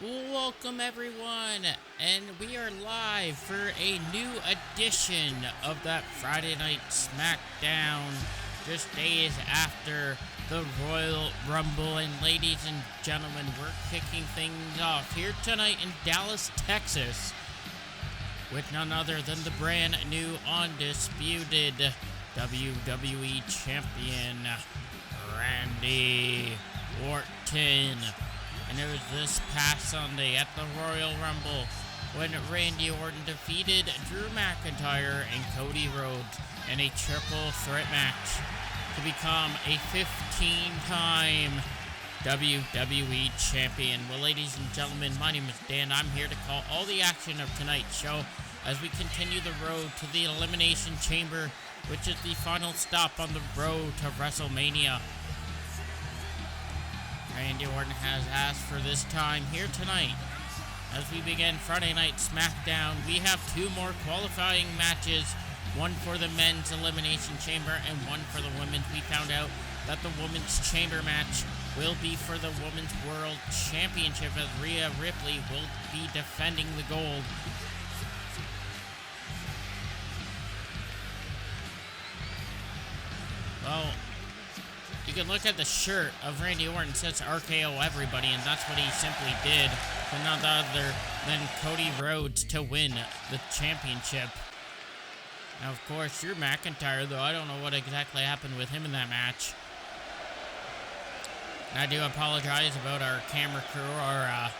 Welcome everyone, and we are live for a new edition of that Friday Night SmackDown, just days after the Royal Rumble. And ladies and gentlemen, we're kicking things off here tonight in Dallas, Texas, with none other than the brand new Undisputed WWE Champion, Randy Orton. And it was this past Sunday at the Royal Rumble when Randy Orton defeated Drew McIntyre and Cody Rhodes in a triple threat match to become a 15-time WWE Champion. Well, ladies and gentlemen, my name is Dan. I'm here to call all the action of tonight's show as we continue the road to the Elimination Chamber, which is the final stop on the road to WrestleMania. Randy Orton has asked for this time here tonight. As we begin Friday Night SmackDown, we have two more qualifying matches, one for the men's Elimination Chamber and one for the women's. We found out that the women's chamber match will be for the Women's World Championship, as Rhea Ripley will be defending the gold. Well, you can look at the shirt of Randy Orton. It says RKO everybody, and that's what he simply did to none other than Cody Rhodes to win the championship. Now, of course, Drew McIntyre, though, I don't know what exactly happened with him in that match. And I do apologize about our camera crew, our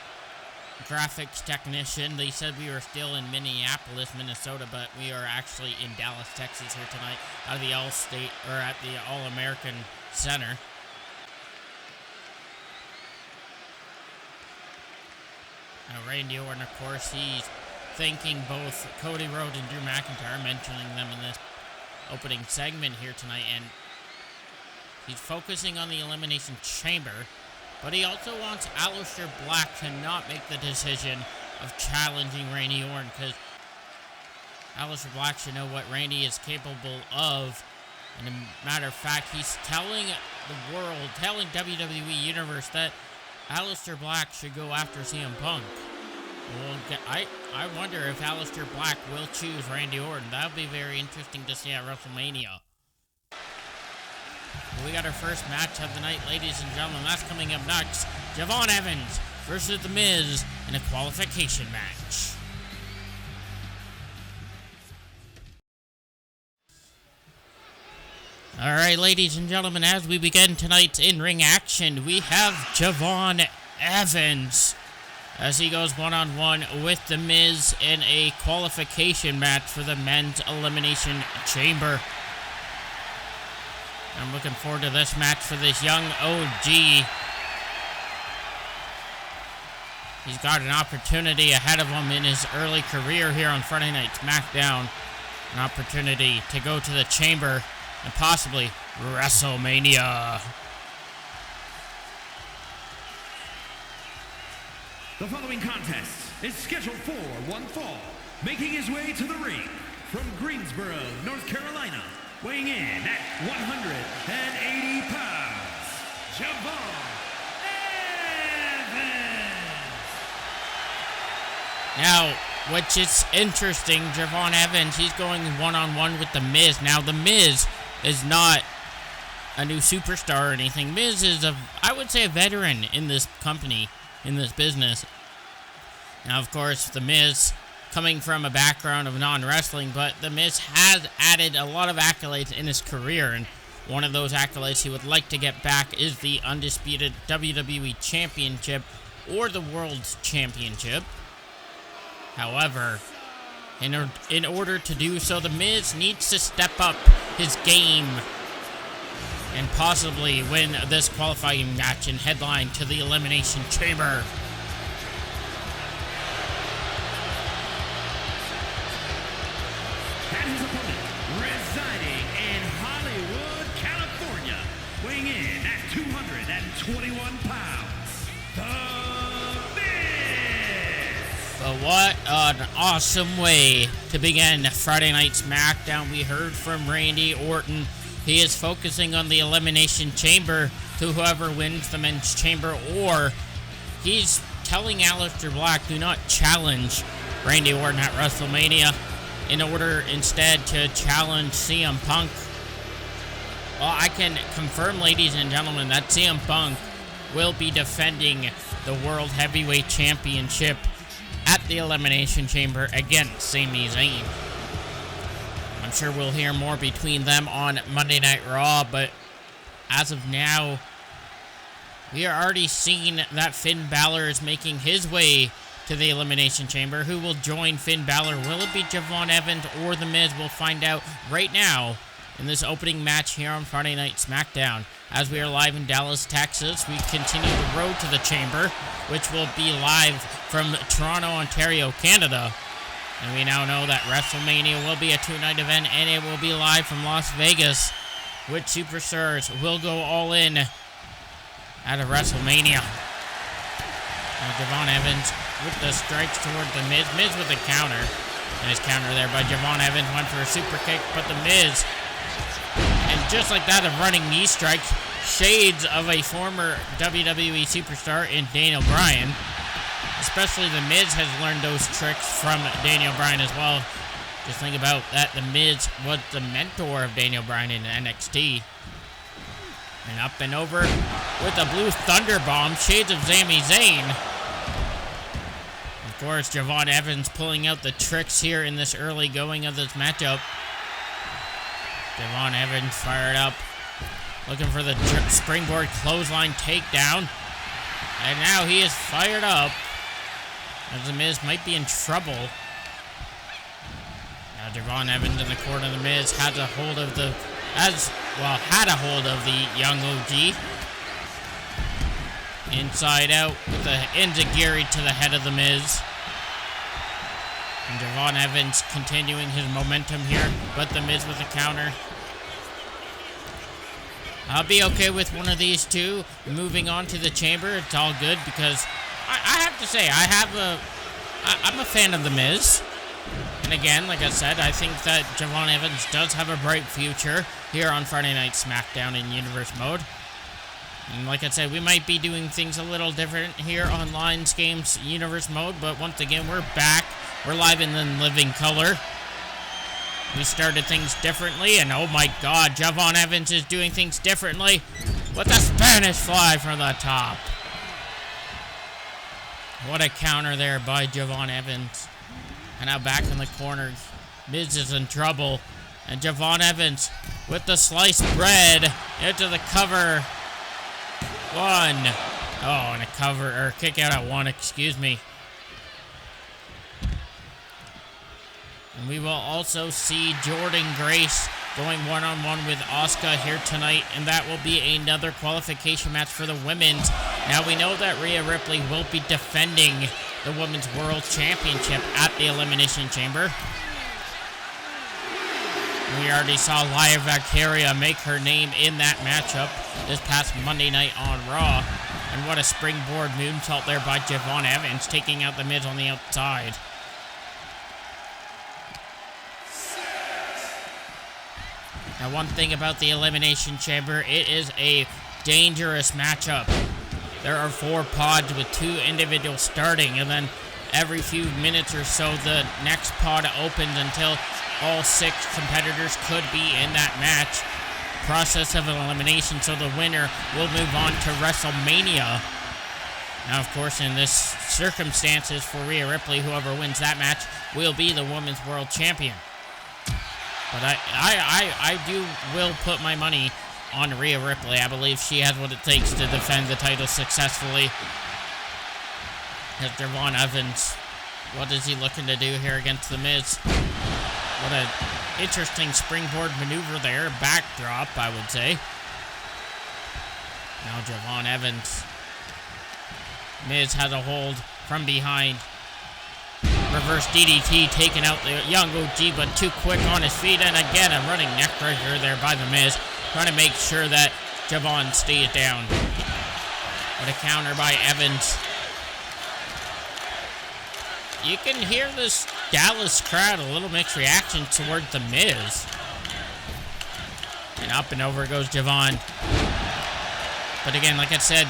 graphics technician. They said we were still in Minneapolis, Minnesota, but we are actually in Dallas, Texas here tonight, out of the All-State, or at the All-American Center. Now, Randy Orton, of course, he's thanking both Cody Rhodes and Drew McIntyre, mentioning them in this opening segment here tonight, and he's focusing on the Elimination Chamber, but he also wants Aleister Black to not make the decision of challenging Randy Orton, because Aleister Black should know what Randy is capable of. And a matter of fact, he's telling the world, telling WWE Universe that Aleister Black should go after CM Punk. Well, I wonder if Aleister Black will choose Randy Orton. That would be very interesting to see at WrestleMania. Well, we got our first match of the night, ladies and gentlemen. That's coming up next. Javon Evans versus The Miz in a qualification match. Alright, ladies and gentlemen, as we begin tonight's in-ring action, we have Javon Evans as he goes one-on-one with The Miz in a qualification match for the men's Elimination Chamber. I'm looking forward to this match for this young OG. He's got an opportunity ahead of him in his early career here on Friday Night SmackDown. An opportunity to go to the Chamber and possibly WrestleMania. The following contest is scheduled for one fall. Making his way to the ring from Greensboro, North Carolina, weighing in at 180 pounds, Javon Evans. Now, which is interesting, Javon Evans, he's going one-on-one with The Miz. Now, The Miz is not a new superstar or anything. Miz is, I would say, a veteran in this company, in this business. Now, of course, The Miz coming from a background of non-wrestling, but The Miz has added a lot of accolades in his career, and one of those accolades he would like to get back is the Undisputed WWE Championship or the World Championship. However, in order to do so, The Miz needs to step up his game and possibly win this qualifying match and headline to the Elimination Chamber. And his opponent, residing in Hollywood, California, weighing in at 221 pounds, The Miz. But what an awesome way to begin Friday Night SmackDown. We heard from Randy Orton. He is focusing on the Elimination Chamber to whoever wins the men's chamber, or he's telling Aleister Black, do not challenge Randy Orton at WrestleMania in order instead to challenge CM Punk. Well, I can confirm, ladies and gentlemen, that CM Punk will be defending the World Heavyweight Championship at the Elimination Chamber against Sami Zayn. I'm sure we'll hear more between them on Monday Night Raw, but as of now, we are already seeing that Finn Balor is making his way to the Elimination Chamber. Who will join Finn Balor? Will it be Javon Evans or The Miz? We'll find out right now in this opening match here on Friday Night SmackDown. As we are live in Dallas, Texas, we continue the road to the Chamber, which will be live from Toronto, Ontario, Canada. And we now know that WrestleMania will be a two-night event, and it will be live from Las Vegas, which superstars will go all in at a WrestleMania. Now Javon Evans with the strikes toward The Miz. Miz with a counter. Nice counter there by Javon Evans. Went for a super kick, but The Miz, and just like that, a running knee strike. Shades of a former WWE superstar in Daniel Bryan. Especially The Miz has learned those tricks from Daniel Bryan as well. Just think about that. The Miz was the mentor of Daniel Bryan in NXT. And up and over with a blue thunder bomb. Shades of Sami Zayn. Of course, Javon Evans pulling out the tricks here in this early going of this matchup. Javon Evans fired up. Looking for the springboard clothesline takedown. And now he is fired up. As The Miz might be in trouble. Now Javon Evans in the corner of The Miz had a hold of the young OG. Inside out with the enziguri to the head of The Miz. And Javon Evans continuing his momentum here, but The Miz with a counter. I'll be okay with one of these two moving on to the Chamber. It's all good because I have to say, I'm a fan of The Miz. And again, like I said, I think that Javon Evans does have a bright future here on Friday Night SmackDown in Universe Mode. And like I said, we might be doing things a little different here on LyonsGamez Universe Mode, but once again, we're back. We're live in living color. We started things differently, and oh my god, Javon Evans is doing things differently with a Spanish fly from the top. What a counter there by Javon Evans. And now back in the corner, Miz is in trouble. And Javon Evans with the sliced bread into the cover. One. Oh, and a cover, or kick out at one, excuse me. And we will also see Jordynne Grace going one-on-one with Asuka here tonight, and that will be another qualification match for the women's. Now we know that Rhea Ripley will be defending the Women's World Championship at the Elimination Chamber. We already saw Lyra Valkyria make her name in that matchup this past Monday night on Raw. And what a springboard moonsault there by Javon Evans, taking out The Miz on the outside. Now, one thing about the Elimination Chamber, it is a dangerous matchup. There are 4 pods with 2 individuals starting, and then every few minutes or so, the next pod opens until all 6 competitors could be in that match. Process of elimination, so the winner will move on to WrestleMania. Now, of course, in this circumstances for Rhea Ripley, whoever wins that match will be the Women's World Champion. But I will put my money on Rhea Ripley. I believe she has what it takes to defend the title successfully. As Javon Evans, what is he looking to do here against The Miz? What an interesting springboard maneuver there. Backdrop, I would say. Now Javon Evans. Miz has a hold from behind. Reverse DDT taking out the young OG, but too quick on his feet. And again, a running neckbreaker there by The Miz. Trying to make sure that Javon stays down. What a counter by Evans. You can hear this Dallas crowd, a little mixed reaction towards The Miz. And up and over goes Javon. But again, like I said,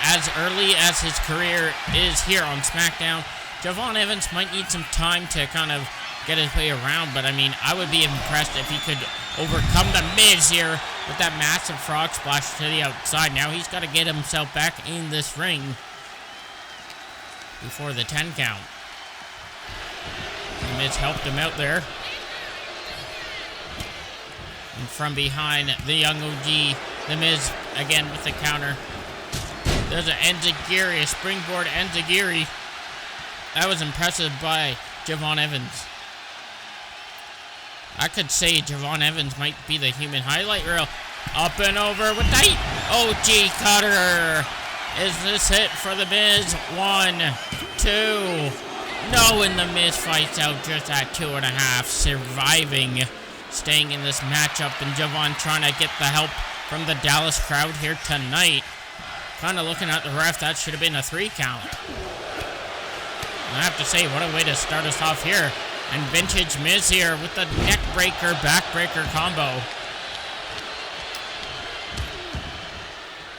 as early as his career is here on SmackDown, Javon Evans might need some time to kind of get his way around, but I mean, I would be impressed if he could overcome the Miz here with that massive frog splash to the outside. Now he's got to get himself back in this ring before the 10 count. The Miz helped him out there. And from behind, the young OG, the Miz again with the counter. There's an enziguri, a springboard enziguri. That was impressive by Javon Evans. I could say Javon Evans might be the human highlight reel. Up and over with the OG cutter. Is this it for the Miz? 1, 2. No, and the Miz fights out just at 2.5, surviving, staying in this matchup, and Javon trying to get the help from the Dallas crowd here tonight. Kind of looking at the ref, that should have been a 3 count. I have to say, what a way to start us off here. And vintage Miz here with the neck breaker, back breaker combo.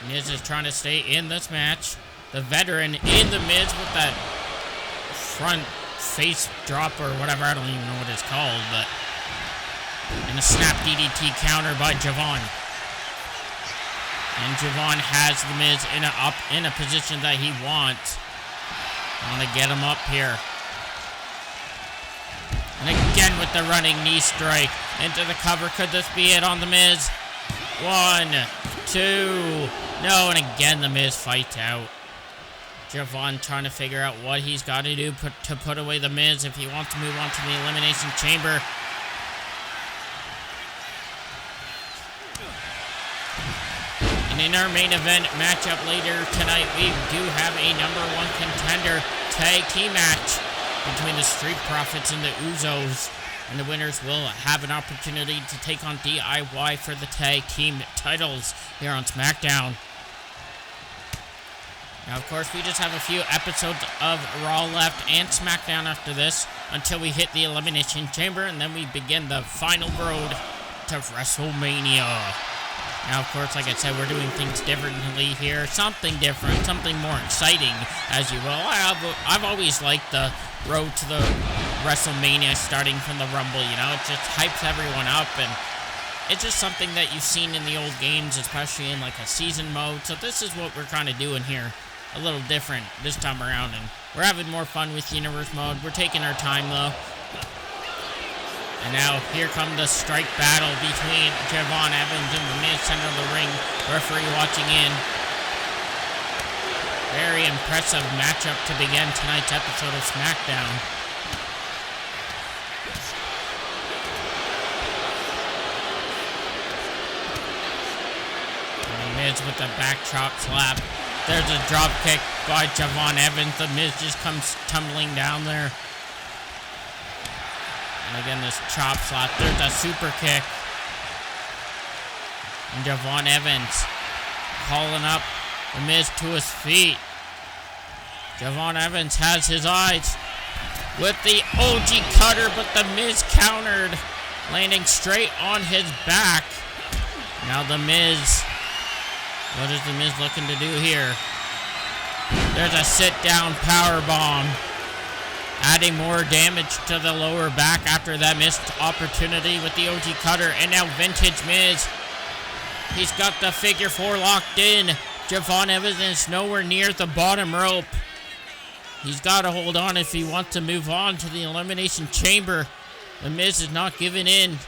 Miz is trying to stay in this match. The veteran in the Miz with that front face drop or whatever. I don't even know what it's called, but. And a snap DDT counter by Javon. And Javon has the Miz in a position that he wants. I want to get him up here. And again with the running knee strike into the cover. Could this be it on the Miz? 1, 2. No, and again the Miz fights out. Javon trying to figure out what he's got to do to put away the Miz if he wants to move on to the Elimination Chamber. And in our main event matchup later tonight, we do have a No.1 Contender tag team match between the Street Profits and the Usos. And the winners will have an opportunity to take on DIY for the tag team titles here on SmackDown. Now, of course, we just have a few episodes of Raw left and SmackDown after this until we hit the Elimination Chamber, and then we begin the final road to WrestleMania. Now, of course, like I said, we're doing things differently here. Something different, something more exciting, as you will. I've always liked the road to the WrestleMania starting from the Rumble, you know? It just hypes everyone up, and it's just something that you've seen in the old games, especially in, like, a season mode. So this is what we're kind of doing here. A little different this time around, and we're having more fun with Universe mode. We're taking our time, though. And now, here come the strike battle between Javon Evans and the Miz, center of the ring. Referee watching in. Very impressive matchup to begin tonight's episode of SmackDown. And Miz with the back chop slap. There's a drop kick by Javon Evans. The Miz just comes tumbling down there. And again, this chop slap. There's a super kick. And Javon Evans calling up the Miz to his feet. Javon Evans has his eyes with the OG cutter, but the Miz countered, landing straight on his back. Now the Miz. What is the Miz looking to do here? There's a sit-down powerbomb. Adding more damage to the lower back after that missed opportunity with the OG cutter. And now vintage Miz. He's got the figure 4 locked in. Javon Evans is nowhere near the bottom rope. He's got to hold on if he wants to move on to the Elimination Chamber. The Miz is not giving in.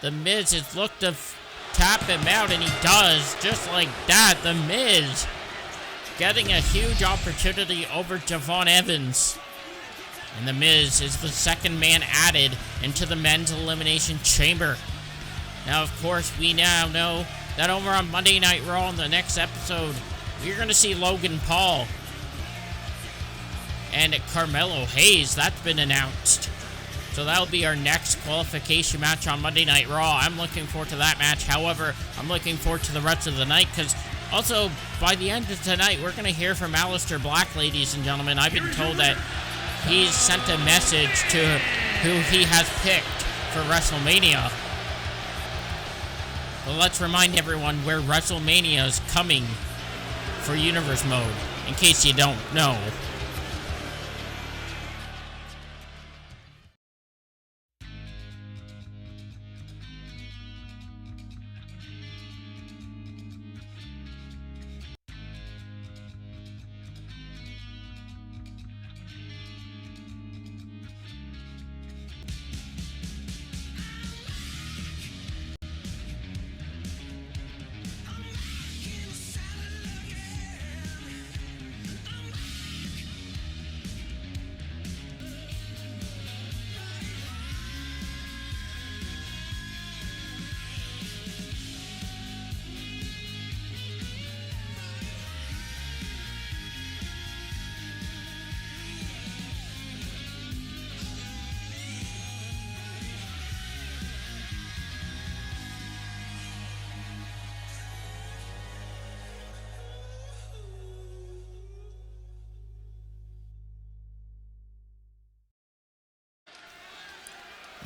The Miz has looked to tap him out, and he does. Just like that, the Miz getting a huge opportunity over Javon Evans. And the Miz is the second man added into the men's Elimination Chamber. Now, of course, we now know that over on Monday Night Raw in the next episode, we're going to see Logan Paul and Carmelo Hayes. That's been announced. So that'll be our next qualification match on Monday Night Raw. I'm looking forward to that match. However, I'm looking forward to the rest of the night because also by the end of tonight, we're going to hear from Aleister Black, ladies and gentlemen. I've been told that he's sent a message to who he has picked for WrestleMania. But let's remind everyone where WrestleMania is coming for Universe Mode, in case you don't know.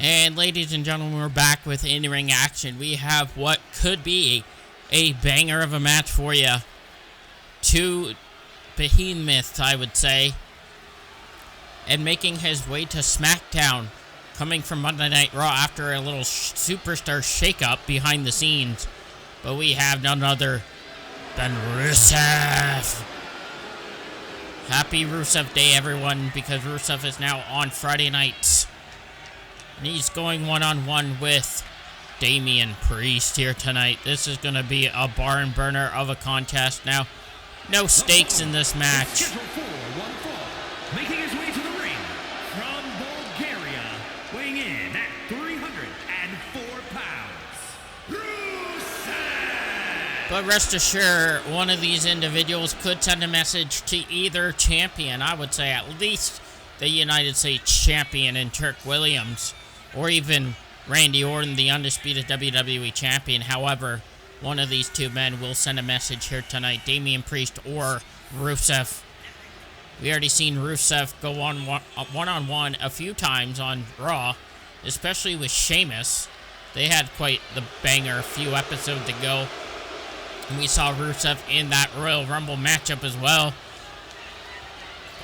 And ladies and gentlemen, we're back with in-ring action. We have what could be a banger of a match for you. Two behemoths, I would say. And making his way to SmackDown, coming from Monday Night Raw after a little superstar shakeup behind the scenes. But we have none other than Rusev. Happy Rusev Day, everyone, because Rusev is now on Friday nights. And he's going one-on-one with Damian Priest here tonight. This is going to be a barn burner of a contest. Now, no stakes in this match. Scheduled for one fall, making his way to the ring from Bulgaria, weighing in at 304 pounds, Rusev! But rest assured, one of these individuals could send a message to either champion. I would say at least the United States champion in Turk Williams, or even Randy Orton, the undisputed WWE Champion. However, one of these two men will send a message here tonight, Damian Priest or Rusev. We already seen Rusev go on one-on-one a few times on Raw, especially with Sheamus. They had quite the banger a few episodes ago. And we saw Rusev in that Royal Rumble matchup as well.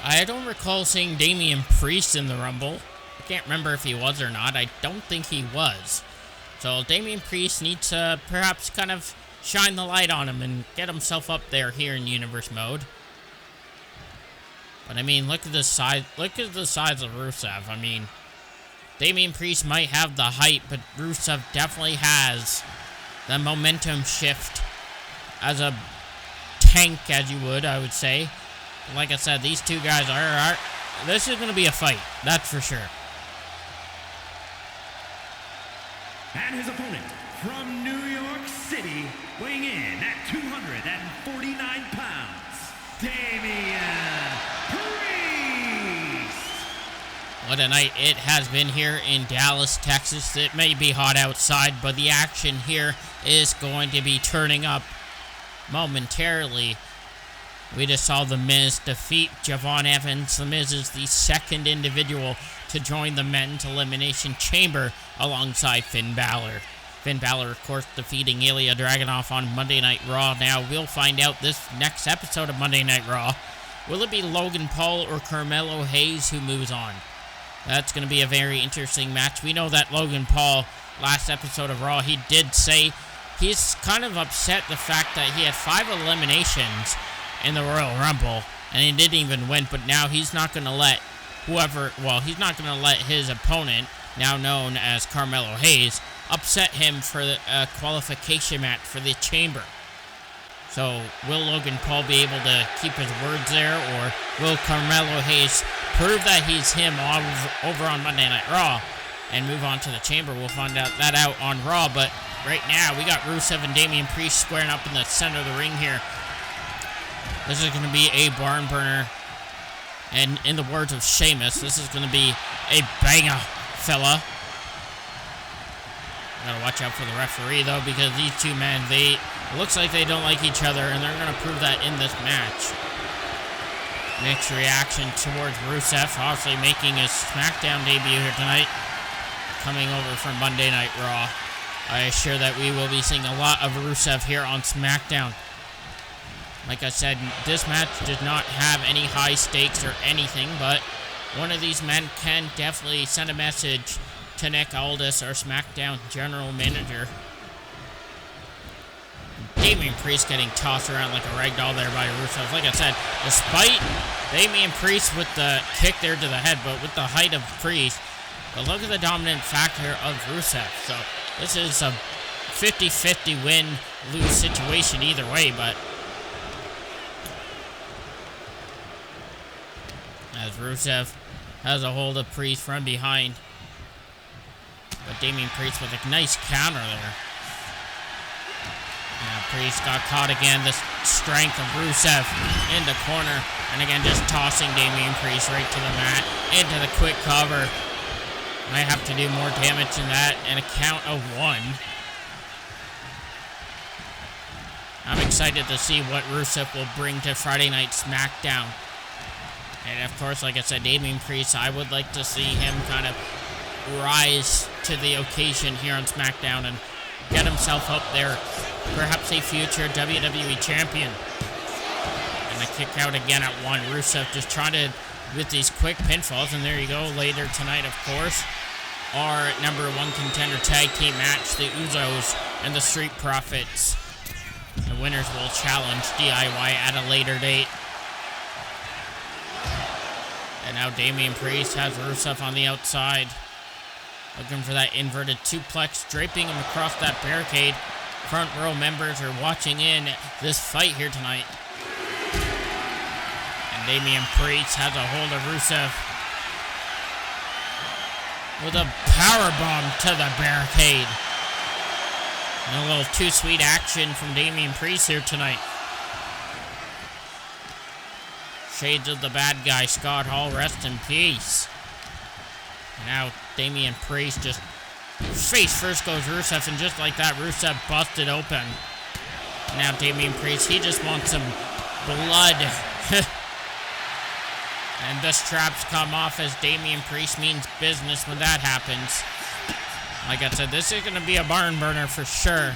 I don't recall seeing Damian Priest in the Rumble. I can't remember if he was or not. I don't think he was. So Damian Priest needs to perhaps kind of shine the light on him and get himself up there here in Universe Mode. But I mean, look at the size. Look at the size of Rusev. I mean, Damian Priest might have the height, but Rusev definitely has the momentum shift as a tank, as you would, I would say. Like I said, these two guys are this is going to be a fight, that's for sure. And his opponent from New York City, weighing in at 249 pounds, Damian Priest! What a night it has been here in Dallas, Texas. It may be hot outside, but the action here is going to be turning up momentarily. We just saw The Miz defeat Javon Evans. The Miz is the second individual to join the Men's Elimination Chamber alongside Finn Balor. Finn Balor, of course, defeating Ilya Dragunov on Monday Night Raw. Now, we'll find out this next episode of Monday Night Raw. Will it be Logan Paul or Carmelo Hayes who moves on? That's going to be a very interesting match. We know that Logan Paul, last episode of Raw, he did say he's kind of upset the fact that he had 5 eliminations in the Royal Rumble, and he didn't even win, but now he's not going to let he's not going to let his opponent, now known as Carmelo Hayes, upset him for the qualification match for the Chamber. So, will Logan Paul be able to keep his words there, or will Carmelo Hayes prove that he's him over on Monday Night Raw and move on to the Chamber? We'll find that out on Raw, but right now, we got Rusev and Damian Priest squaring up in the center of the ring here. This is going to be a barn burner. And in the words of Sheamus, this is going to be a banger, fella. Gotta watch out for the referee, though, because these two men, it looks like they don't like each other, and they're going to prove that in this match. Mixed reaction towards Rusev, obviously making his SmackDown debut here tonight, coming over from Monday Night Raw. I assure that we will be seeing a lot of Rusev here on SmackDown. Like I said, this match does not have any high stakes or anything, but one of these men can definitely send a message to Nick Aldis, our SmackDown general manager. Damian Priest getting tossed around like a ragdoll there by Rusev. Like I said, despite Damian Priest with the kick there to the head, but with the height of Priest, but look at the dominant factor of Rusev. So this is a 50-50 win-lose situation either way, but as Rusev has a hold of Priest from behind. But Damian Priest with a nice counter there. Now Priest got caught again. The strength of Rusev in the corner. And again, just tossing Damian Priest right to the mat. Into the quick cover. Might have to do more damage than that. And a count of 1. I'm excited to see what Rusev will bring to Friday Night SmackDown. And of course, like I said, Damian Priest, I would like to see him kind of rise to the occasion here on SmackDown and get himself up there. Perhaps a future WWE Champion. And a kick out again at 1. Rusev just trying to, with these quick pinfalls. And there you go. Later tonight, of course, our #1 Contender tag team match. The Usos and the Street Profits. The winners will challenge DIY at a later date. And now Damian Priest has Rusev on the outside. Looking for that inverted suplex, draping him across that barricade. Front row members are watching in this fight here tonight. And Damian Priest has a hold of Rusev. With a powerbomb to the barricade. And a little too sweet action from Damian Priest here tonight. Shades of the bad guy, Scott Hall, rest in peace. And now Damian Priest just face first goes Rusev, and just like that, Rusev busted open. And now Damian Priest, he just wants some blood. And the straps come off as Damian Priest means business when that happens. Like I said, this is going to be a barn burner for sure.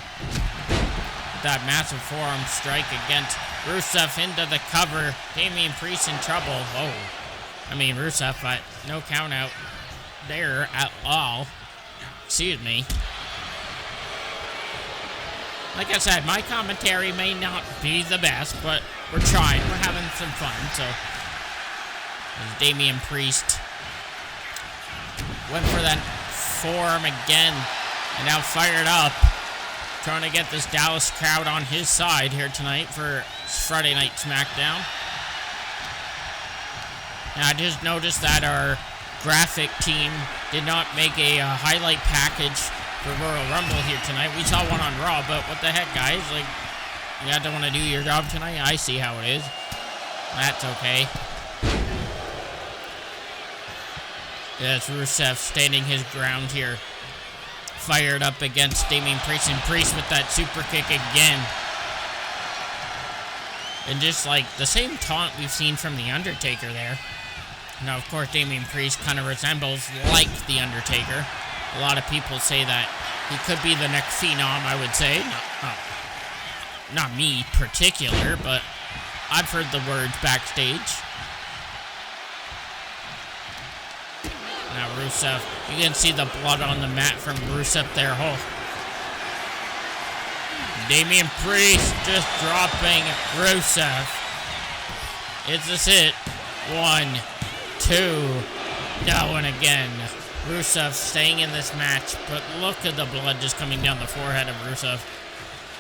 That massive forearm strike against Rusev into the cover. Damian Priest in trouble. Whoa. I mean, Rusev, but no count out there at all. Excuse me. Like I said, my commentary may not be the best, but we're trying. We're having some fun. So, as Damian Priest went for that forearm again, and now fired up. Trying to get this Dallas crowd on his side here tonight for Friday Night SmackDown. Now, I just noticed that our graphic team did not make a highlight package for Royal Rumble here tonight. We saw one on Raw, but what the heck, guys? Like, you guys don't want to do your job tonight? I see how it is. That's okay. That's Rusev standing his ground here. Fired up against Damian Priest, and Priest with that super kick again. And just like the same taunt we've seen from The Undertaker there. Now, of course, Damian Priest kind of resembles like The Undertaker. A lot of people say that he could be the next Phenom, I would say. Not me particular, but I've heard the words backstage. Now Rusev, you can see the blood on the mat from Rusev there. Oh. Damian Priest just dropping Rusev. Is this it? 1, 2, no, and again. Rusev staying in this match, but look at the blood just coming down the forehead of Rusev.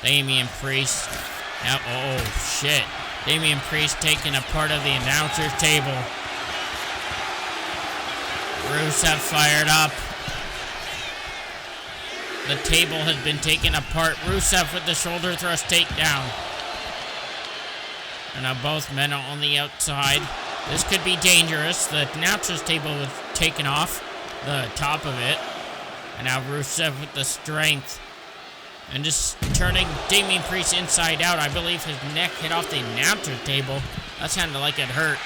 Damian Priest. Now, oh, shit. Damian Priest taking a part of the announcer's table. Rusev fired up. The table has been taken apart. Rusev with the shoulder thrust takedown. And now both men are on the outside. This could be dangerous. The announcer's table was taken off the top of it. And now Rusev with the strength. And just turning Damian Priest inside out. I believe his neck hit off the announcer's table. That sounded like it hurt.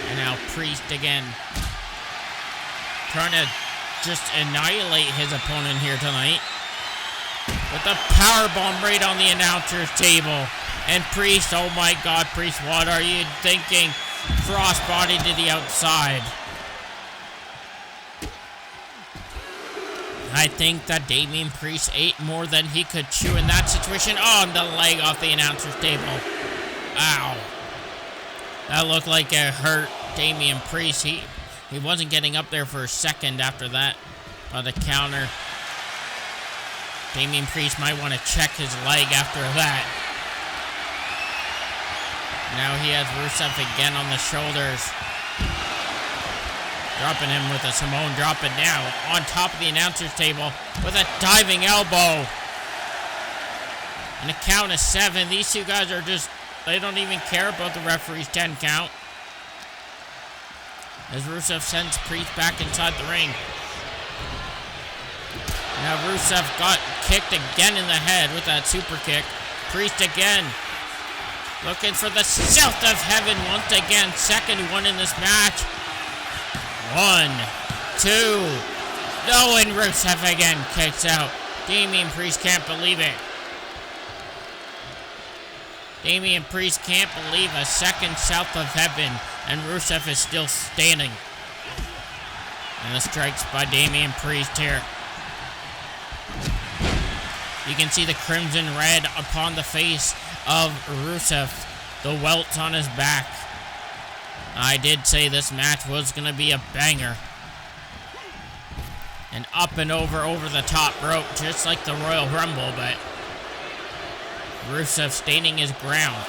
And now Priest again. Trying to just annihilate his opponent here tonight. with a powerbomb right on the announcer's table. And Priest, oh my God, Priest, what are you thinking? Crossbody to the outside. I think that Damian Priest ate more than he could chew in that situation. Oh, and the leg off the announcer's table. Ow. That looked like it hurt Damian Priest. He wasn't getting up there for a second after that. The counter. Damian Priest might want to check his leg after that. Now he has Rusev again on the shoulders. Dropping him with a Samoan drop, and now on top of the announcer's table with a diving elbow. And a count of 7. These two guys are just, they don't even care about the referee's 10 count. As Rusev sends Priest back inside the ring. Now Rusev got kicked again in the head with that super kick. Priest again. Looking for the South of Heaven once again. Second one in this match. 1, 2. No, and Rusev again kicks out. Damian Priest can't believe it. Damian Priest can't believe a second South of Heaven, and Rusev is still standing. And the strikes by Damian Priest here. You can see the crimson red upon the face of Rusev, the welts on his back. I did say this match was going to be a banger. And up and over the top rope, just like the Royal Rumble, but Rusev standing his ground.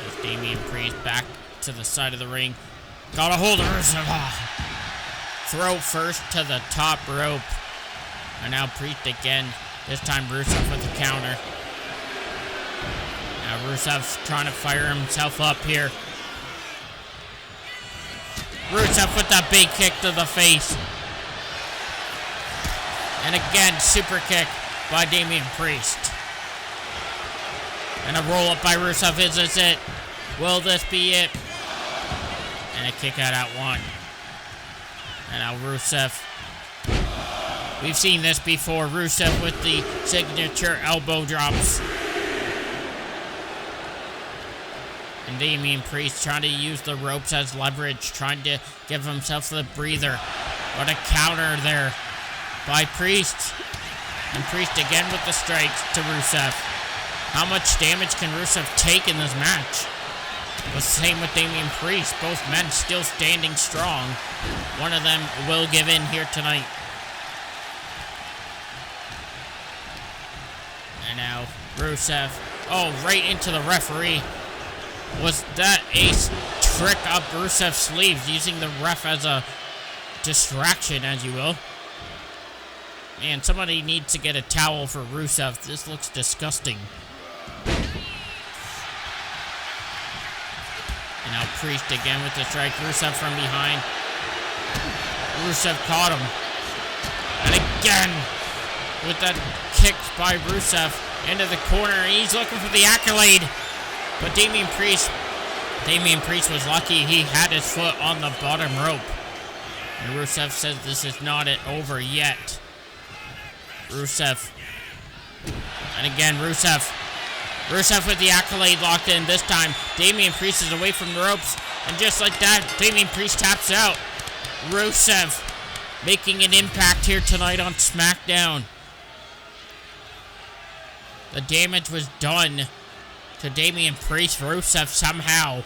There's Damian Priest back to the side of the ring. Got a hold of Rusev. Throw first to the top rope. And now Priest again. This time Rusev with the counter. Now Rusev's trying to fire himself up here. Rusev with that big kick to the face. And again, super kick by Damian Priest. And a roll up by Rusev. Is this it? Will this be it? And a kick out at 1. And now Rusev. We've seen this before. Rusev with the signature elbow drops. And Damian Priest trying to use the ropes as leverage, trying to give himself the breather. What a counter there by Priest. And Priest again with the strikes to Rusev. How much damage can Rusev take in this match? The same with Damian Priest. Both men still standing strong. One of them will give in here tonight. And now Rusev. Oh, right into the referee. Was that a trick up Rusev's sleeves, using the ref as a distraction, as you will? Man, somebody needs to get a towel for Rusev. This looks disgusting. And now Priest again with the strike. Rusev from behind. Rusev caught him. And again with that kick by Rusev into the corner. He's looking for the accolade. But Damian Priest was lucky he had his foot on the bottom rope. And Rusev says this is not it over yet. Rusev. And again, Rusev. Rusev with the accolade locked in. This time, Damian Priest is away from the ropes. And just like that, Damian Priest taps out. Rusev making an impact here tonight on SmackDown. The damage was done to Damian Priest. Rusev somehow,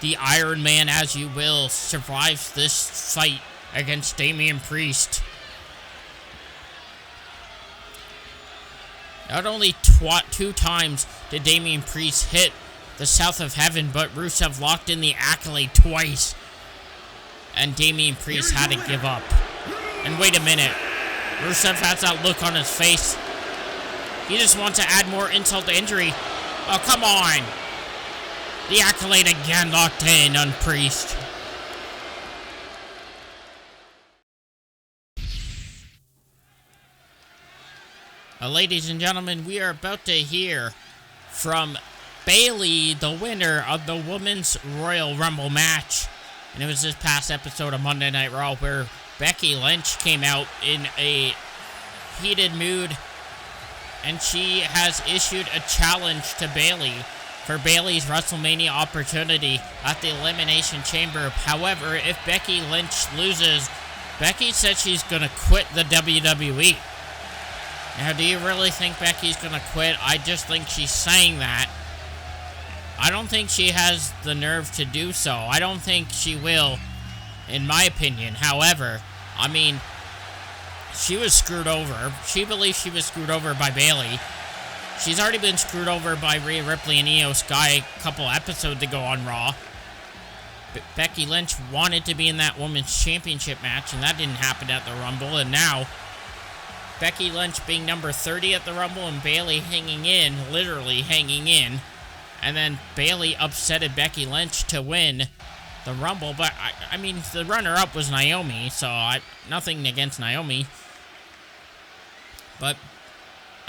the Iron Man as you will, survives this fight against Damian Priest. Not only 2 times did Damian Priest hit the South of Heaven, but Rusev locked in the accolade twice. And Damian Priest had to give up. And wait a minute. Rusev has that look on his face. He just wants to add more insult to injury. Oh, come on. The accolade again locked in on Priest. Ladies and gentlemen, we are about to hear from Bayley, the winner of the Women's Royal Rumble match. And it was this past episode of Monday Night Raw where Becky Lynch came out in a heated mood, and she has issued a challenge to Bayley for Bayley's WrestleMania opportunity at the Elimination Chamber. However, if Becky Lynch loses, Becky said she's going to quit the WWE. Now, do you really think Becky's going to quit? I just think she's saying that. I don't think she has the nerve to do so. I don't think she will, in my opinion. However, I mean, she was screwed over. She believes she was screwed over by Bayley. She's already been screwed over by Rhea Ripley and Io Sky a couple episodes ago on Raw. Becky Lynch wanted to be in that Women's Championship match, and that didn't happen at the Rumble. And now, Becky Lynch being number 30 at the Rumble and Bayley hanging in, literally hanging in. And then Bayley upsetted Becky Lynch to win the Rumble. But, I mean, the runner-up was Naomi, so nothing against Naomi. But,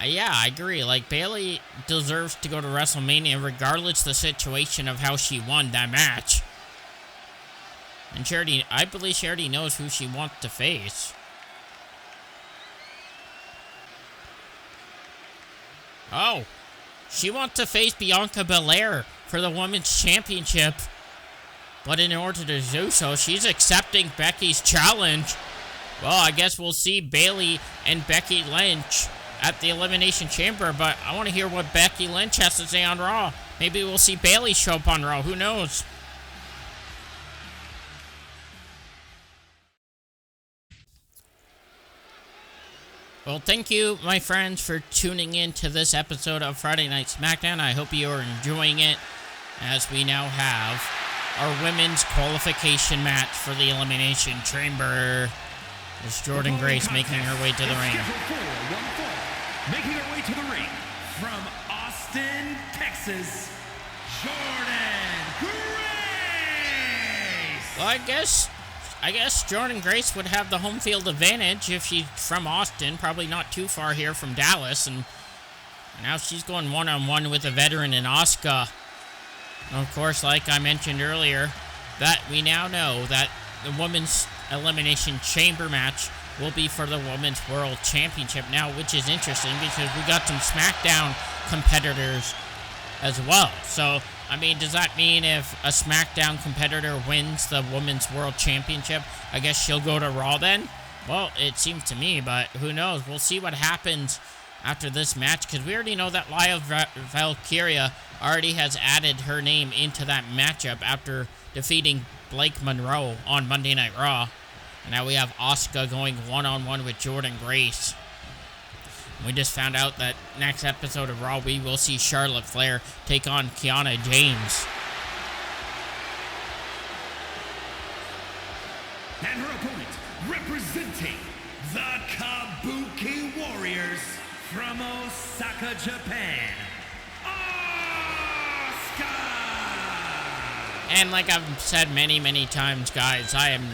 yeah, I agree. Like, Bayley deserves to go to WrestleMania regardless the situation of how she won that match. And I believe she already knows who she wants to face. Oh, she wants to face Bianca Belair for the Women's Championship. But in order to do so, she's accepting Becky's challenge. Well, I guess we'll see Bayley and Becky Lynch at the Elimination Chamber. But I want to hear what Becky Lynch has to say on Raw. Maybe we'll see Bayley show up on Raw. Who knows? Well, thank you, my friends, for tuning in to this episode of Friday Night SmackDown. I hope you are enjoying it, as we now have our women's qualification match for the Elimination Chamber. There's Jordynne Grace making her way to the ring. Making her way to the ring from Austin, Texas, Jordynne Grace. Well, I guess Jordynne Grace would have the home field advantage if she's from Austin, probably not too far here from Dallas, and now she's going one-on-one with a veteran in Asuka. And of course, like I mentioned earlier, that we now know that the Women's Elimination Chamber match will be for the Women's World Championship now, which is interesting because we got some SmackDown competitors as well. So, I mean, does that mean if a SmackDown competitor wins the Women's World Championship, I guess she'll go to Raw then? Well, it seems to me, but who knows? We'll see what happens after this match, because we already know that Valkyria already has added her name into that matchup after defeating Blake Monroe on Monday Night Raw. And now we have Asuka going one-on-one with Jordynne Grace. We just found out that next episode of Raw, we will see Charlotte Flair take on Kiana James. And her opponent, representing the Kabuki Warriors from Osaka, Japan, Asuka! And like I've said many, many times, guys, I am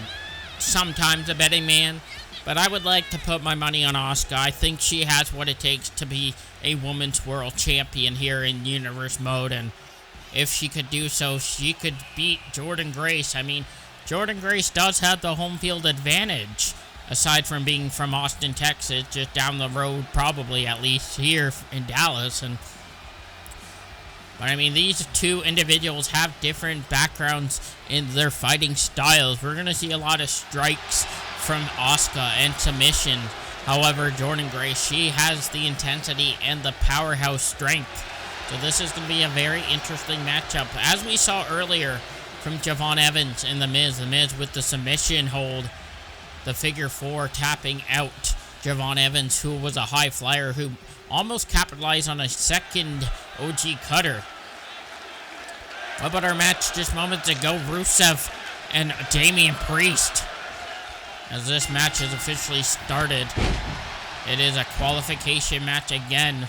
sometimes a betting man, but I would like to put my money on Asuka. I think she has what it takes to be a women's world champion here in Universe mode, and if she could do so, she could beat Jordynne Grace. I mean, Jordynne Grace does have the home field advantage, aside from being from Austin, Texas, just down the road, probably, at least here in Dallas. But I mean, these two individuals have different backgrounds in their fighting styles. We're going to see a lot of strikes from Asuka and submission. However, Jordynne Grace, she has the intensity and the powerhouse strength. So this is going to be a very interesting matchup. As we saw earlier from Javon Evans and The Miz with the submission hold, the figure four tapping out Javon Evans, who was a high flyer, who almost capitalized on a second OG cutter. What about our match just moments ago? Rusev and Damian Priest. As this match has officially started, it is a qualification match again,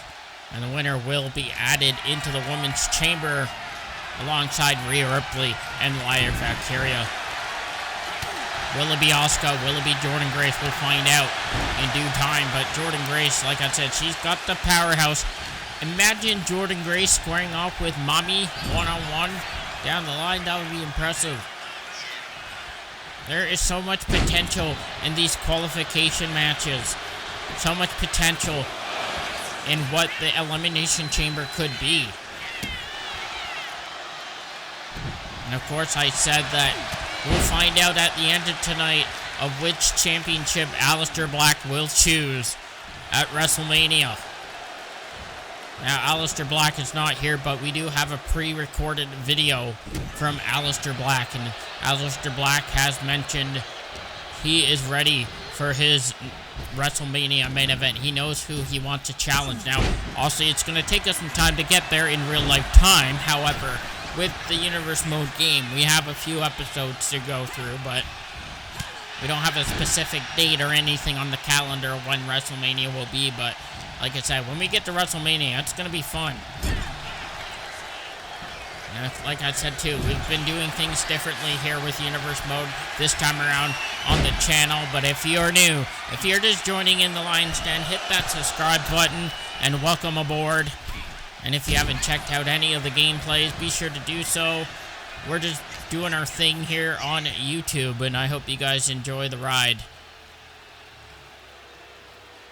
and the winner will be added into the Women's Chamber alongside Rhea Ripley and Valkyria. Will it be Asuka? Will it be Jordynne Grace? We'll find out in due time. But Jordynne Grace, like I said, she's got the powerhouse. Imagine Jordynne Grace squaring off with Mommy one-on-one down the line. That would be impressive. There is so much potential in these qualification matches. So much potential in what the Elimination Chamber could be. And of course, I said that we'll find out at the end of tonight of which championship Aleister Black will choose at WrestleMania. Now, Aleister Black is not here, but we do have a pre-recorded video from Aleister Black, and Aleister Black has mentioned he is ready for his WrestleMania main event. He knows who he wants to challenge. Now, also, it's going to take us some time to get there in real-life time. However, with the Universe Mode game, we have a few episodes to go through, but we don't have a specific date or anything on the calendar when WrestleMania will be, but like I said, when we get to WrestleMania, it's going to be fun. And like I said too, we've been doing things differently here with Universe Mode this time around on the channel, but if you're new, if you're just joining in the LyonsDen, hit that subscribe button and welcome aboard. And if you haven't checked out any of the gameplays, be sure to do so. We're just doing our thing here on YouTube, and I hope you guys enjoy the ride.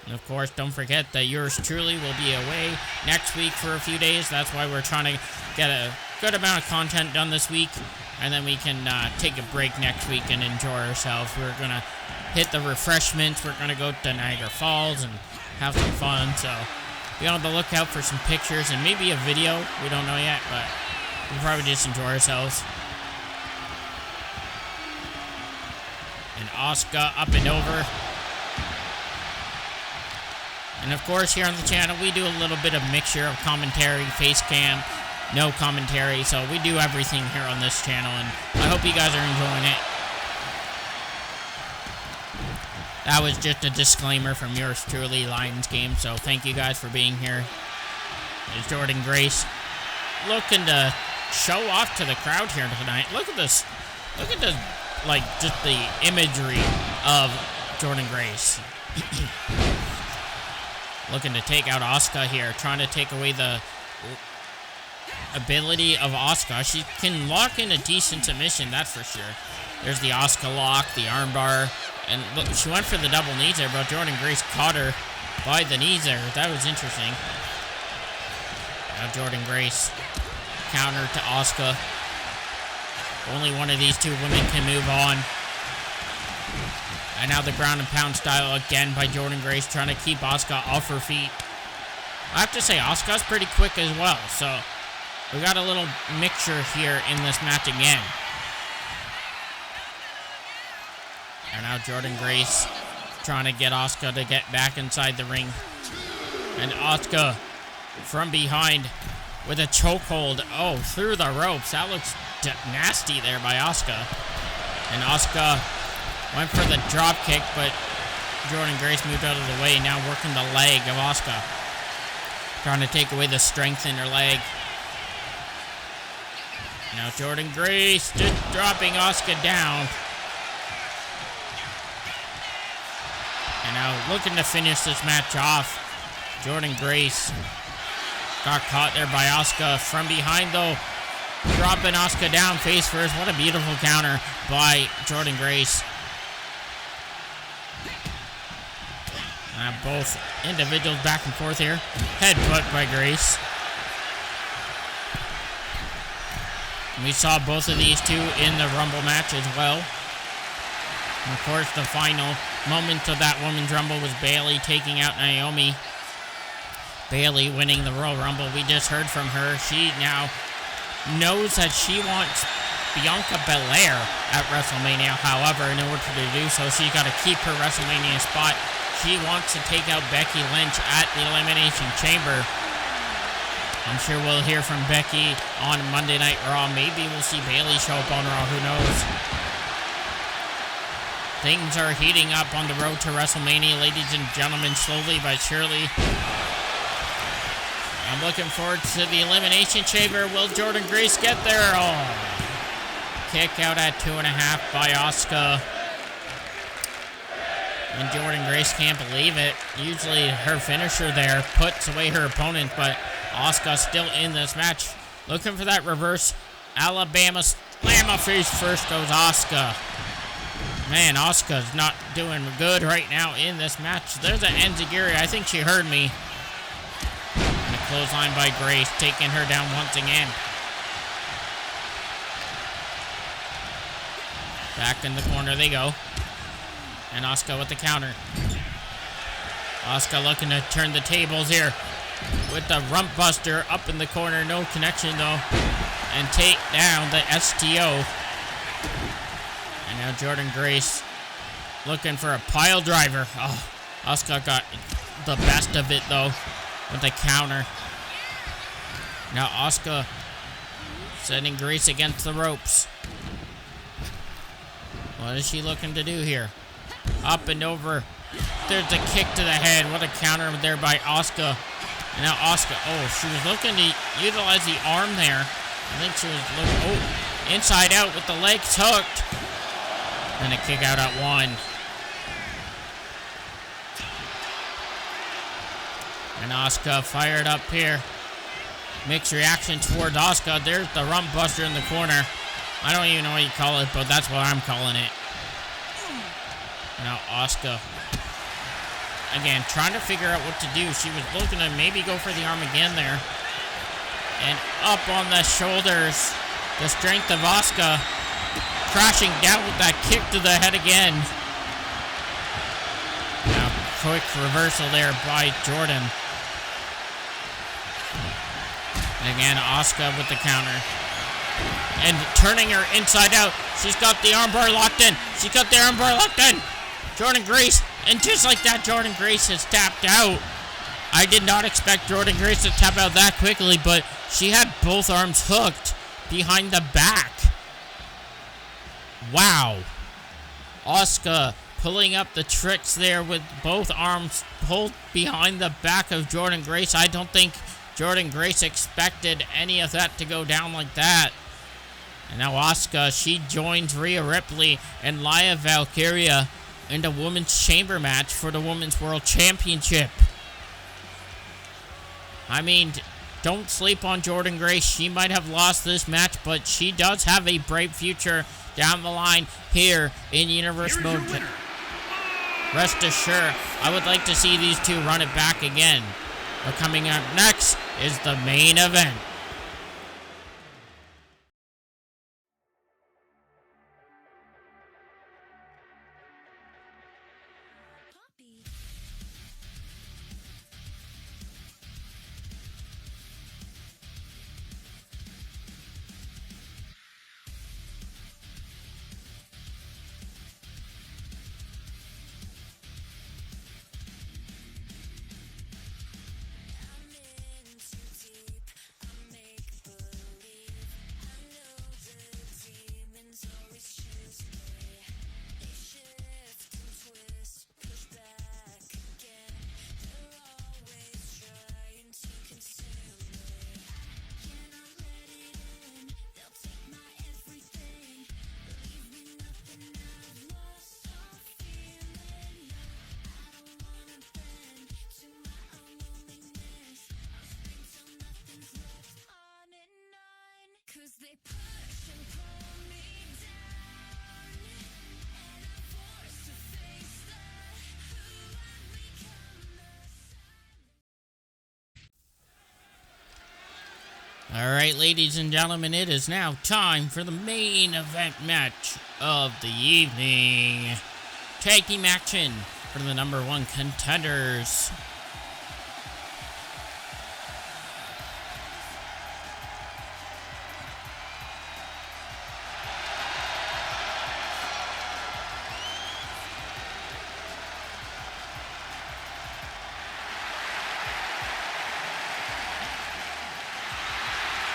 And of course, don't forget that yours truly will be away next week for a few days. That's why we're trying to get a good amount of content done this week, and then we can take a break next week and enjoy ourselves. We're going to hit the refreshments. We're going to go to Niagara Falls and have some fun, so be on the lookout for some pictures and maybe a video. We don't know yet, but we'll probably just enjoy ourselves. And Asuka up and over. And of course, here on the channel, we do a little bit of mixture of commentary, face cam, no commentary. So we do everything here on this channel, and I hope you guys are enjoying it. That was just a disclaimer from yours truly, LyonsGamez. So thank you guys for being here. There's Jordynne Grace looking to show off to the crowd here tonight. Look at this. Look at the, like, just the imagery of Jordynne Grace. Looking to take out Asuka here, trying to take away the ability of Asuka. She can lock in a decent submission, that's for sure. There's the Asuka lock, the armbar, and look, she went for the double knees there, but Jordynne Grace caught her by the knees there. That was interesting. Now Jordynne Grace counter to Asuka. Only one of these two women can move on. And now the ground and pound style again by Jordynne Grace, trying to keep Asuka off her feet. I have to say, Asuka's pretty quick as well, so we got a little mixture here in this match again. And now Jordynne Grace trying to get Asuka to get back inside the ring. And Asuka from behind with a chokehold. Oh, through the ropes. That looks nasty there by Asuka. And Asuka went for the drop kick, but Jordynne Grace moved out of the way. Now working the leg of Asuka. Trying to take away the strength in her leg. Now Jordynne Grace just dropping Asuka down. And now looking to finish this match off. Jordynne Grace got caught there by Asuka from behind though. Dropping Asuka down face first. What a beautiful counter by Jordynne Grace. Both individuals back and forth here. Headbutt by Grace. And we saw both of these two in the Rumble match as well. And of course, the final moment of that Women's Rumble was Bayley taking out Naomi. Bayley winning the Royal Rumble. We just heard from her. She now knows that she wants Bianca Belair at WrestleMania. However, in order to do so, she's got to keep her WrestleMania spot. She wants to take out Becky Lynch at the Elimination Chamber. I'm sure we'll hear from Becky on Monday Night Raw. Maybe we'll see Bayley show up on Raw. Who knows? Things are heating up on the road to WrestleMania, ladies and gentlemen, slowly but surely. I'm looking forward to the Elimination Chamber. Will Jordynne Grace get there? Oh. Kick out at 2.5 by Asuka. And Jordynne Grace can't believe it. Usually her finisher there puts away her opponent, but Asuka still in this match. Looking for that reverse Alabama slammer face first goes Asuka. Man, Asuka's not doing good right now in this match. There's an enziguri. I think she heard me. And a clothesline by Grace, taking her down once again. Back in the corner they go. And Asuka with the counter. Asuka looking to turn the tables here. With the rump buster up in the corner. No connection though. And take down the STO. And now Jordynne Grace looking for a pile driver. Oh, Asuka got the best of it though with the counter. Now Asuka sending Grace against the ropes. What is she looking to do here? Up and over. There's a kick to the head. What a counter there by Asuka. And now Asuka, oh, she was looking to utilize the arm there. I think she was looking, oh, inside out with the legs hooked. And a kick out at 1. And Asuka fired up here. Mixed reaction towards Asuka. There's the rump buster in the corner. I don't even know what you call it, but that's what I'm calling it. Now Asuka, again, trying to figure out what to do. She was looking to maybe go for the arm again there. And up on the shoulders, the strength of Asuka, crashing down with that kick to the head again. Now, quick reversal there by Jordynne. And again, Asuka with the counter. And turning her inside out. She's got the armbar locked in. She's got the armbar locked in. Jordynne Grace. And just like that, Jordynne Grace has tapped out. I did not expect Jordynne Grace to tap out that quickly, but she had both arms hooked behind the back. Wow. Asuka pulling up the tricks there with both arms pulled behind the back of Jordynne Grace. I don't think Jordynne Grace expected any of that to go down like that. And now Asuka, she joins Rhea Ripley and Lia Valkyria in the Women's Chamber match for the Women's World Championship. I mean, don't sleep on Jordynne Grace. She might have lost this match, but she does have a bright future down the line here in Universe Mode. Rest assured, I would like to see these two run it back again. But coming up next is the main event. Alright, ladies and gentlemen, it is now time for the main event match of the evening. Tag team action for the #1 contenders.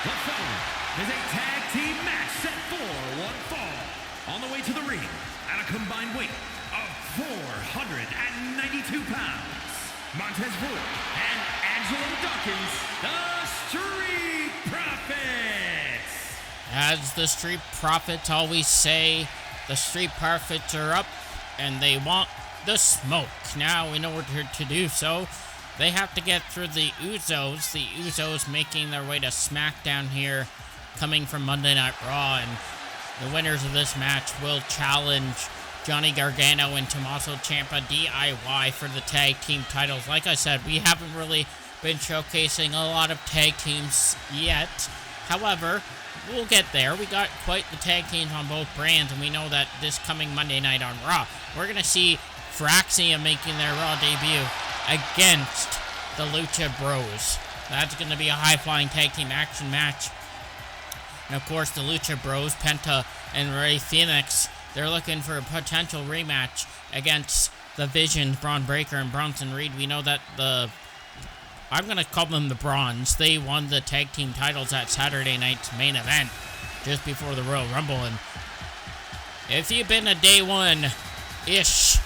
The following is a tag team match set for one fall. On the way to the ring at a combined weight of 492 pounds, Montez Ford and Angelo Dawkins, the Street Profits. As the Street Profits always say, the Street Profits are up and they want the smoke. Now, in order to do so, they have to get through the Usos. The Usos making their way to SmackDown here, coming from Monday Night Raw. And the winners of this match will challenge Johnny Gargano and Tommaso Ciampa DIY for the tag team titles. Like I said, we haven't really been showcasing a lot of tag teams yet. However, we'll get there. We got quite the tag teams on both brands, and we know that this coming Monday night on Raw, we're going to see Fraxia making their Raw debut against the Lucha Bros. That's going to be a high-flying tag team action match. And of course, the Lucha Bros, Penta and Rey Fénix, they're looking for a potential rematch against the Vision, Braun Breaker, and Bronson Reed. We know that I'm going to call them the Bronze. They won the tag team titles at Saturday night's main event just before the Royal Rumble. And if you've been a day one-ish,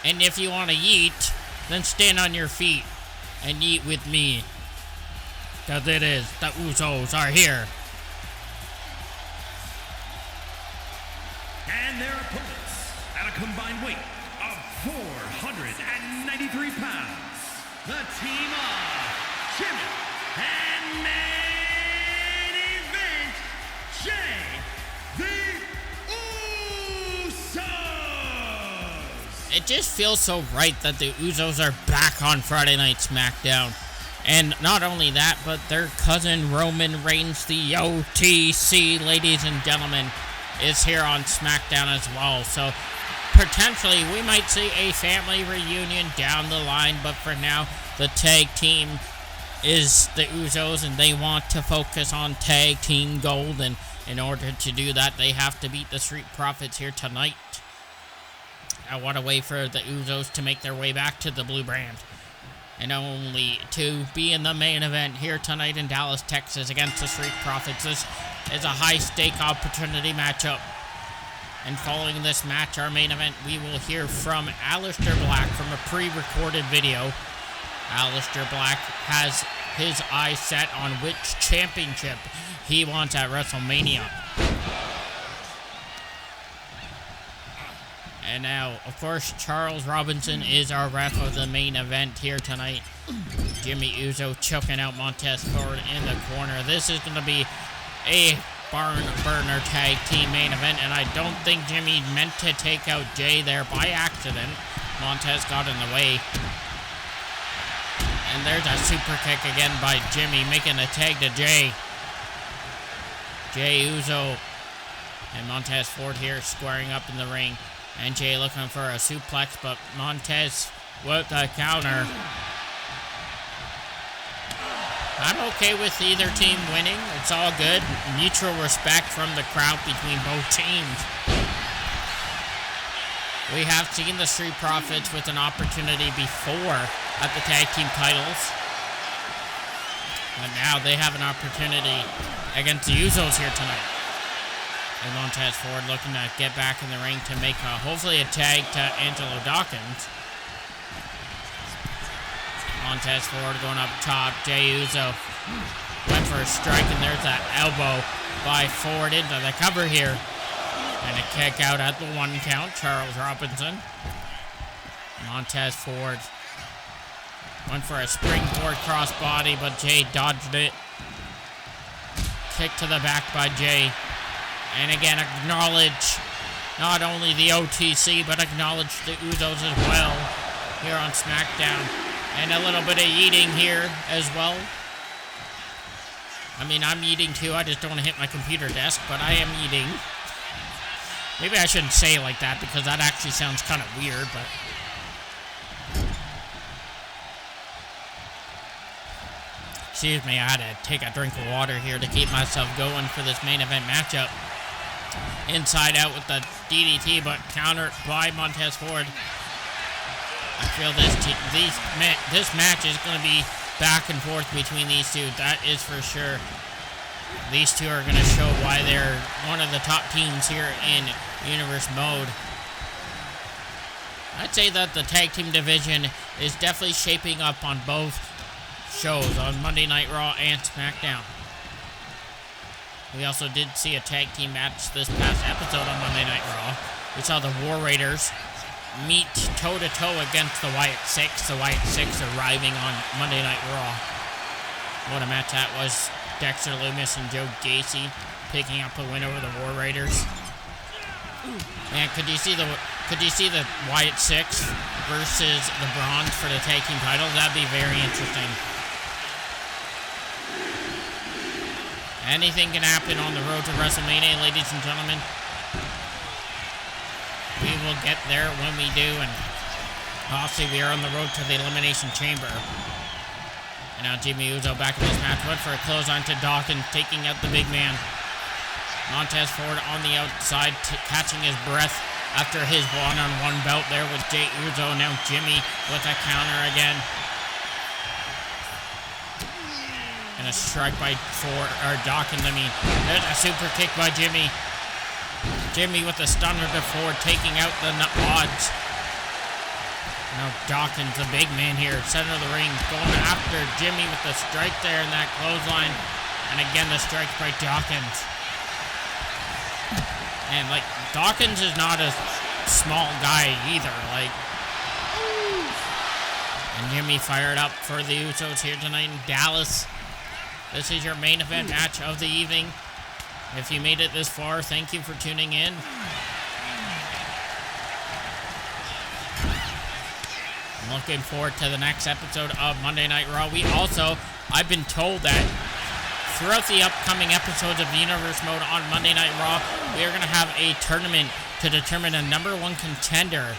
and if you want to yeet, then stand on your feet and yeet with me. Because it is, the Usos are here. And their opponents, at a combined weight of 493 pounds, the team of Jimmy and main event, Jay the Usos. It just feels so right that the Usos are back on Friday Night SmackDown. And not only that, but their cousin Roman Reigns, the OTC, ladies and gentlemen, is here on SmackDown as well. So potentially we might see a family reunion down the line, but for now the tag team is the Usos, and they want to focus on tag team gold, and in order to do that they have to beat the Street Profits here tonight. Now what a way for the Usos to make their way back to the blue brand, and only to be in the main event here tonight in Dallas, Texas against the Street Profits. This is a high-stake opportunity matchup. And following this match, our main event, we will hear from Aleister Black from a pre-recorded video. Aleister Black has his eyes set on which championship he wants at WrestleMania. And now, of course, Charles Robinson is our ref of the main event here tonight. Jimmy Uso choking out Montez Ford in the corner. This is going to be a barn burner tag team main event, and I don't think Jimmy meant to take out Jay there by accident. Montez got in the way. And there's a super kick again by Jimmy, making a tag to Jay. Jay Uso and Montez Ford here squaring up in the ring. And Jay looking for a suplex, but Montez with the counter. I'm okay with either team winning. It's all good. Mutual respect from the crowd between both teams. We have seen the Street Profits with an opportunity before at the tag team titles. But now they have an opportunity against the Usos here tonight. And Montez Ford looking to get back in the ring to make hopefully a tag to Angelo Dawkins. Montez Ford going up top. Jay Uso went for a strike, and there's that elbow by Ford into the cover here. And a kick out at the 1 count. Charles Robinson. Montez Ford went for a springboard crossbody, but Jay dodged it. Kick to the back by Jay. And again, acknowledge not only the OTC, but acknowledge the Usos as well here on SmackDown. And a little bit of eating here as well. I mean, I'm eating too. I just don't want to hit my computer desk, but I am eating. Maybe I shouldn't say it like that, because that actually sounds kind of weird, but... Excuse me, I had to take a drink of water here to keep myself going for this main event matchup. Inside out with the DDT, but countered by Montez Ford. I feel this match is going to be back and forth between these two. That is for sure. These two are going to show why they're one of the top teams here in Universe Mode. I'd say that the tag team division is definitely shaping up on both shows, on Monday Night Raw and SmackDown. We also did see a tag team match this past episode on Monday Night Raw. We saw the War Raiders meet toe-to-toe against the Wyatt Six. The Wyatt Six arriving on Monday Night Raw. What a match that was. Dexter Lumis and Joe Gacy picking up a win over the War Raiders. Man, could you see the Could you see the Wyatt 6 versus the Bronze for the tag team titles? That'd be very interesting. Anything can happen on the road to WrestleMania, ladies and gentlemen. We will get there when we do, and obviously we are on the road to the Elimination Chamber. And now Jimmy Uso back in this match. Went for a clothesline to Dawkins, taking out the big man. Montez Ford on the outside, catching his breath after his one-on-one bout there with Jey Uso. Now Jimmy with a counter again. And a strike by Dawkins, There's a super kick by Jimmy. Jimmy with a stunner to Ford, taking out the odds. Now Dawkins, the big man here, center of the ring, going after Jimmy with the strike there in that clothesline. And again, the strike by Dawkins. And, Dawkins is not a small guy either, And Jimmy fired up for the Usos here tonight in Dallas. This is your main event match of the evening. If you made it this far, thank you for tuning in. I'm looking forward to the next episode of Monday Night Raw. I've been told that throughout the upcoming episodes of the Universe Mode on Monday Night Raw, we are going to have a tournament to determine a #1 contender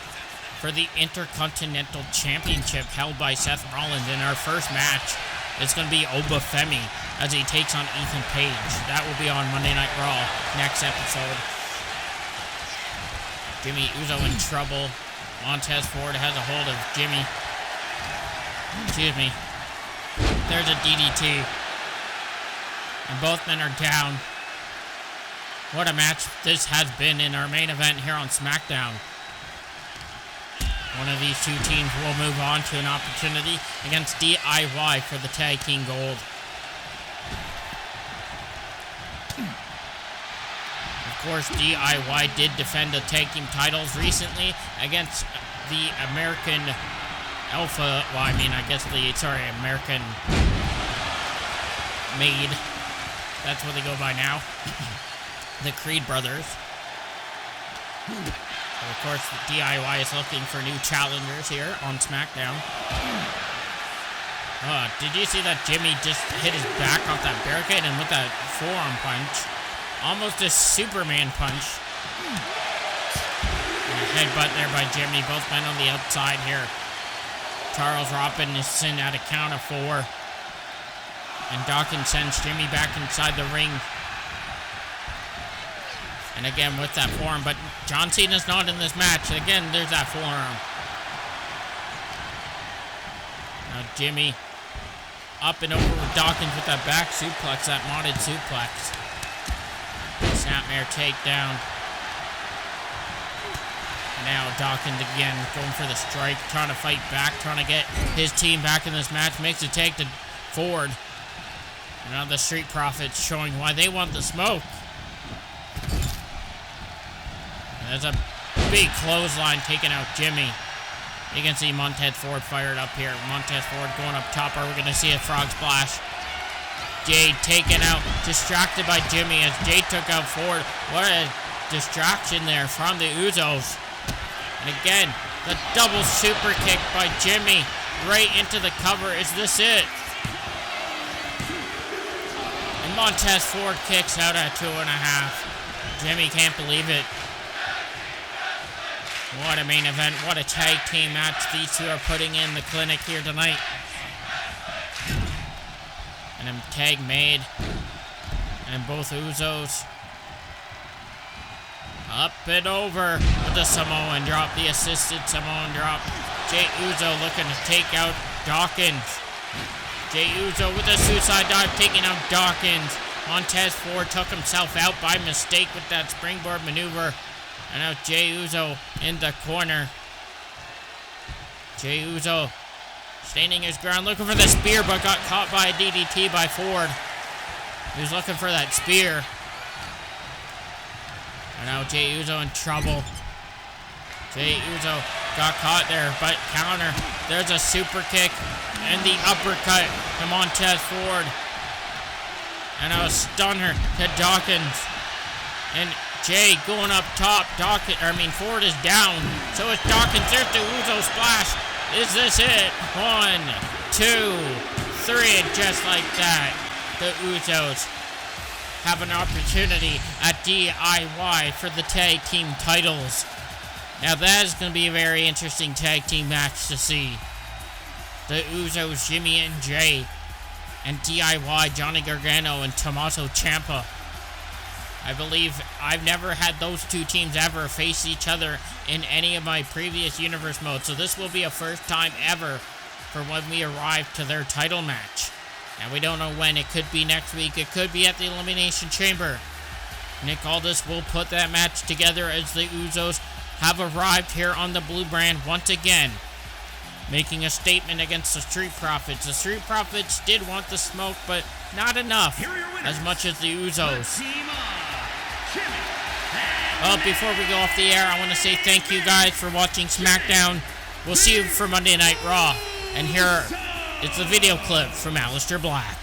for the Intercontinental Championship held by Seth Rollins. In our first match, it's going to be Obafemi as he takes on Ethan Page. That will be on Monday Night Raw next episode. Jimmy Uso in trouble. Montez Ford has a hold of Jimmy. Excuse me. There's a DDT. And both men are down. What a match this has been in our main event here on SmackDown. One of these two teams will move on to an opportunity against DIY for the Tag Team Gold. Of course, DIY did defend the Tag Team titles recently against the American Alpha, American Made. That's what they go by now. The Creed brothers. So of course, DIY is looking for new challengers here on SmackDown. Did you see that Jimmy just hit his back off that barricade and with that forearm punch? Almost a Superman punch. And a headbutt there by Jimmy. Both men on the outside here. Charles Robinson at a count of 4. And Dawkins sends Jimmy back inside the ring. And again with that forearm, but John Cena's not in this match. Again, there's that forearm. Now Jimmy up and over with Dawkins with that back suplex, that modded suplex. Snapmare takedown. Now Dawkins again going for the strike, trying to fight back, trying to get his team back in this match. Makes a take to Ford. And now the Street Profits showing why they want the smoke. And there's a big clothesline taking out Jimmy. You can see Montez Ford fired up here. Montez Ford going up top. Are we going to see a frog splash? Jade taken out, distracted by Jimmy as Jade took out Ford. What a distraction there from the Usos. And again, the double super kick by Jimmy right into the cover. Is this it? And Montez Ford kicks out at 2.5. Jimmy can't believe it. What a main event. What a tag team match these two are putting in the clinic here tonight. And a tag made. And both Usos up and over with the Samoan drop, the assisted Samoan drop. Jey Uso looking to take out Dawkins. Jey Uso with a suicide dive, taking out Dawkins. Montez Ford took himself out by mistake with that springboard maneuver. And now Jey Uso in the corner. Jey Uso standing his ground, looking for the spear, but got caught by a DDT by Ford. He was looking for that spear. And now Jey Uso in trouble. Jey Uso got caught there, but counter. There's a super kick and the uppercut to Montez Ford. And a stunner to Dawkins. And Jay going up top. Ford is down. So it's Dawkins. There's the Uso splash. Is this it? 1, 2, 3. And just like that, the Usos have an opportunity at DIY for the tag team titles. Now that is going to be a very interesting tag team match to see. The Usos, Jimmy and Jay, and DIY, Johnny Gargano and Tommaso Ciampa. I believe I've never had those two teams ever face each other in any of my previous universe modes, so this will be a first time ever for when we arrive to their title match. Now we don't know when. It could be next week. It could be at the Elimination Chamber. Nick Aldis will put that match together as the Usos have arrived here on the Blue Brand once again, making a statement against the Street Profits. The Street Profits did want the smoke, but not enough as much as the Usos. Well, before we go off the air, I want to say thank you guys for watching SmackDown. We'll see you for Monday Night Raw. And here is the video clip from Aleister Black.